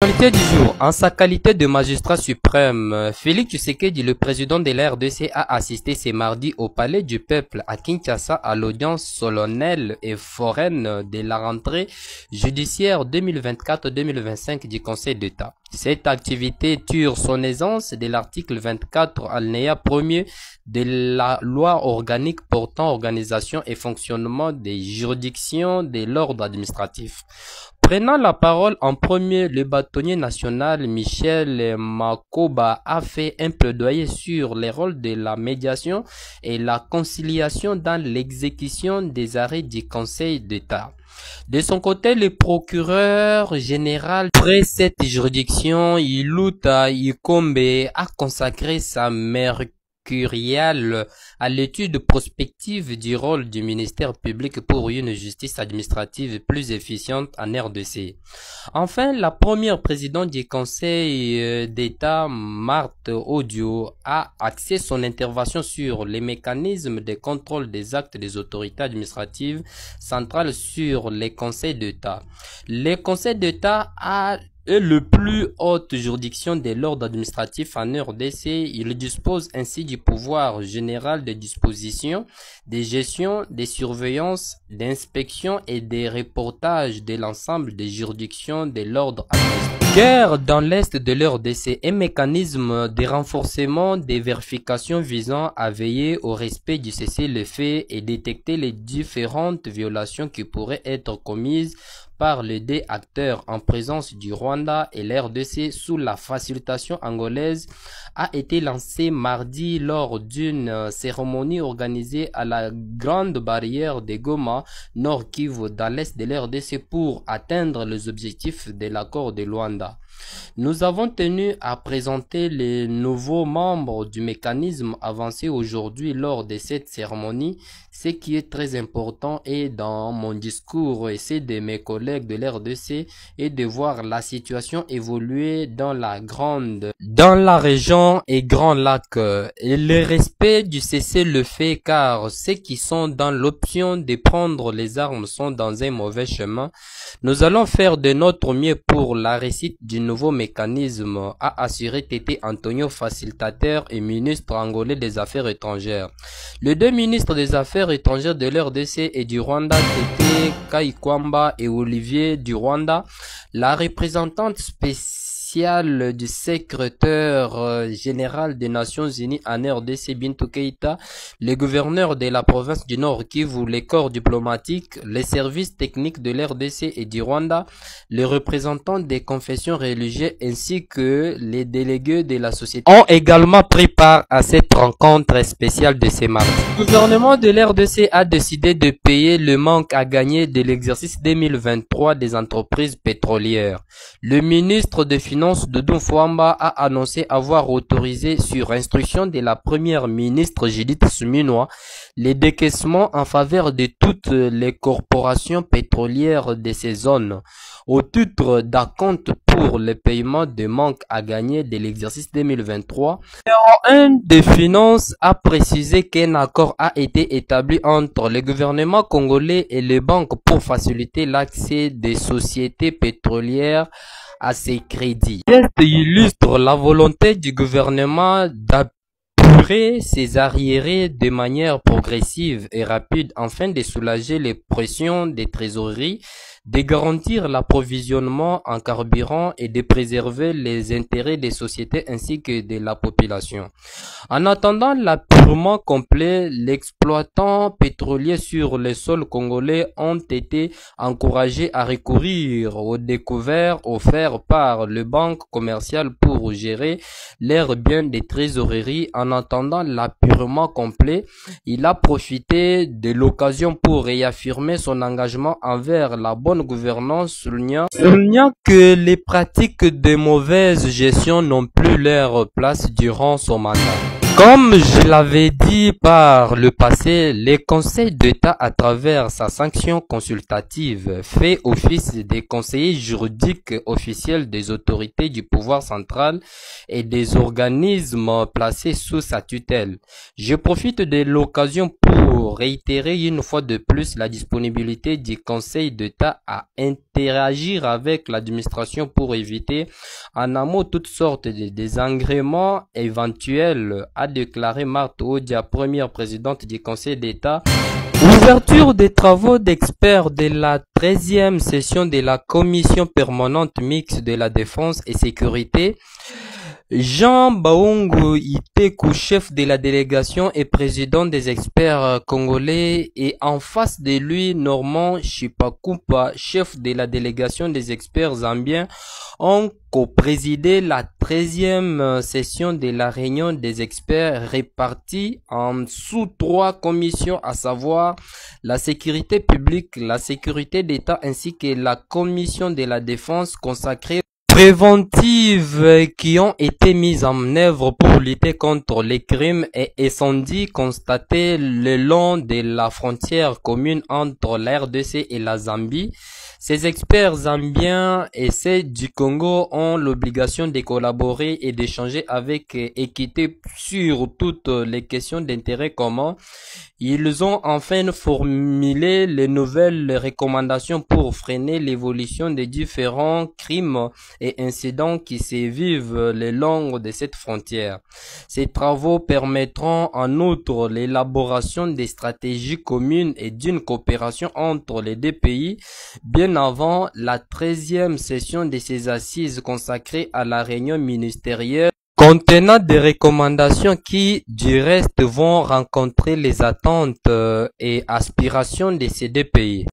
Qualité du jour. En sa qualité de magistrat suprême, Félix Tshisekedi, le président de la RDC, a assisté ce mardi au Palais du Peuple à Kinshasa à l'audience solennelle et foraine de la rentrée judiciaire 2024-2025 du Conseil d'État. Cette activité tire son aisance de l'article 24 alinéa 1er de la loi organique portant organisation et fonctionnement des juridictions de l'ordre administratif. Prenant la parole en premier, le bâtonnier national Michel Makoba a fait un plaidoyer sur les rôles de la médiation et la conciliation dans l'exécution des arrêts du Conseil d'État. De son côté, le procureur général près cette juridiction, Iluta Ikombe, a consacré sa mercuriale à l'étude prospective du rôle du ministère public pour une justice administrative plus efficiente en RDC. Enfin, la première présidente du Conseil d'État, Marthe Audio, a axé son intervention sur les mécanismes de contrôle des actes des autorités administratives centrales sur les conseils d'État. Le Conseil d'État est le plus haute juridiction de l'ordre administratif en RDC. Il dispose ainsi du pouvoir général de disposition, de gestion, de surveillance, d'inspection et de reportage de l'ensemble des juridictions de l'ordre administratif. Guerre dans l'est de l'RDC, un mécanisme de renforcement des vérifications visant à veiller au respect du cessez-le-feu et détecter les différentes violations qui pourraient être commises par les deux acteurs en présence du Rwanda et l'RDC sous la facilitation angolaise a été lancé mardi lors d'une cérémonie organisée à la Grande Barrière de Goma, Nord Kivu, dans l'est de l'RDC pour atteindre les objectifs de l'accord de Luanda. Nous avons tenu à présenter les nouveaux membres du mécanisme avancé aujourd'hui lors de cette cérémonie. Ce qui est très important et dans mon discours et c'est de mes collègues de l'RDC et de voir la situation évoluer dans la région et Grand Lac et le respect du cessez-le-feu car ceux qui sont dans l'option de prendre les armes sont dans un mauvais chemin. Nous allons faire de notre mieux pour la réussite du nouveau mécanisme, a assuré Tété Antonio, facilitateur et ministre angolais des Affaires étrangères. Les deux ministres des Affaires étrangères de l'RDC et du Rwanda, Tété Kaikwamba et Olivier du Rwanda, la représentante spéciale du secrétaire général des Nations Unies en RDC, Bintou Keïta, le gouverneur de la province du Nord Kivu, les corps diplomatiques, les services techniques de l'RDC et du Rwanda, les représentants des confessions religieuses ainsi que les délégués de la société ont également pris part à cette rencontre spéciale de ce mardi. Le gouvernement de l'RDC a décidé de payer le manque à gagner de l'exercice 2023 des entreprises pétrolières. Le ministre des Finances Doudou Fouamba a annoncé avoir autorisé sur instruction de la première ministre Judith Suminwa les décaissements en faveur de toutes les corporations pétrolières de ces zones au titre d'acompte pour le paiement de manque à gagner de l'exercice 2023. Le 1 des Finances a précisé qu'un accord a été établi entre le gouvernement congolais et les banques pour faciliter l'accès des sociétés pétrolières à ces crédits. Ce geste illustre la volonté du gouvernement d'apurer ces arriérés de manière progressive et rapide afin de soulager les pressions des trésoreries, de garantir l'approvisionnement en carburant et de préserver les intérêts des sociétés ainsi que de la population. En attendant l'apurement complet, les exploitants pétroliers sur le sol congolais ont été encouragés à recourir aux découvertes offertes par les banques commerciales pour gérer leurs biens de trésorerie. En attendant l'apurement complet, il a profité de l'occasion pour réaffirmer son engagement envers la bonne gouvernance, soulignant que les pratiques de mauvaise gestion n'ont plus leur place durant son mandat. Comme je l'avais dit par le passé, le Conseil d'État, à travers sa sanction consultative, fait office des conseillers juridiques officiels des autorités du pouvoir central et des organismes placés sous sa tutelle. Je profite de l'occasion pour réitérer une fois de plus la disponibilité du Conseil d'État à interagir avec l'administration pour éviter en amont toutes sortes de désagréments éventuels, a déclaré Marthe Odia, première présidente du Conseil d'État. Ouverture des travaux d'experts de la 13e session de la Commission permanente mixte de la défense et sécurité. Jean Baungu Iteku, chef de la délégation et président des experts congolais, et en face de lui, Normand Chipakupa, chef de la délégation des experts zambiens, ont co-présidé la 13e session de la réunion des experts répartis en sous 3 commissions, à savoir la sécurité publique, la sécurité d'État ainsi que la commission de la défense consacrée préventives qui ont été mises en œuvre pour lutter contre les crimes et incendies constatés le long de la frontière commune entre la RDC et la Zambie. Ces experts zambiens et ceux du Congo ont l'obligation de collaborer et d'échanger avec équité sur toutes les questions d'intérêt commun. Ils ont enfin formulé les nouvelles recommandations pour freiner l'évolution des différents crimes et incidents qui se vivent le long de cette frontière. Ces travaux permettront en outre l'élaboration des stratégies communes et d'une coopération entre les deux pays, bien avant la 13e session de ces assises consacrées à la réunion ministérielle, contenant des recommandations qui, du reste, vont rencontrer les attentes et aspirations de ces deux pays.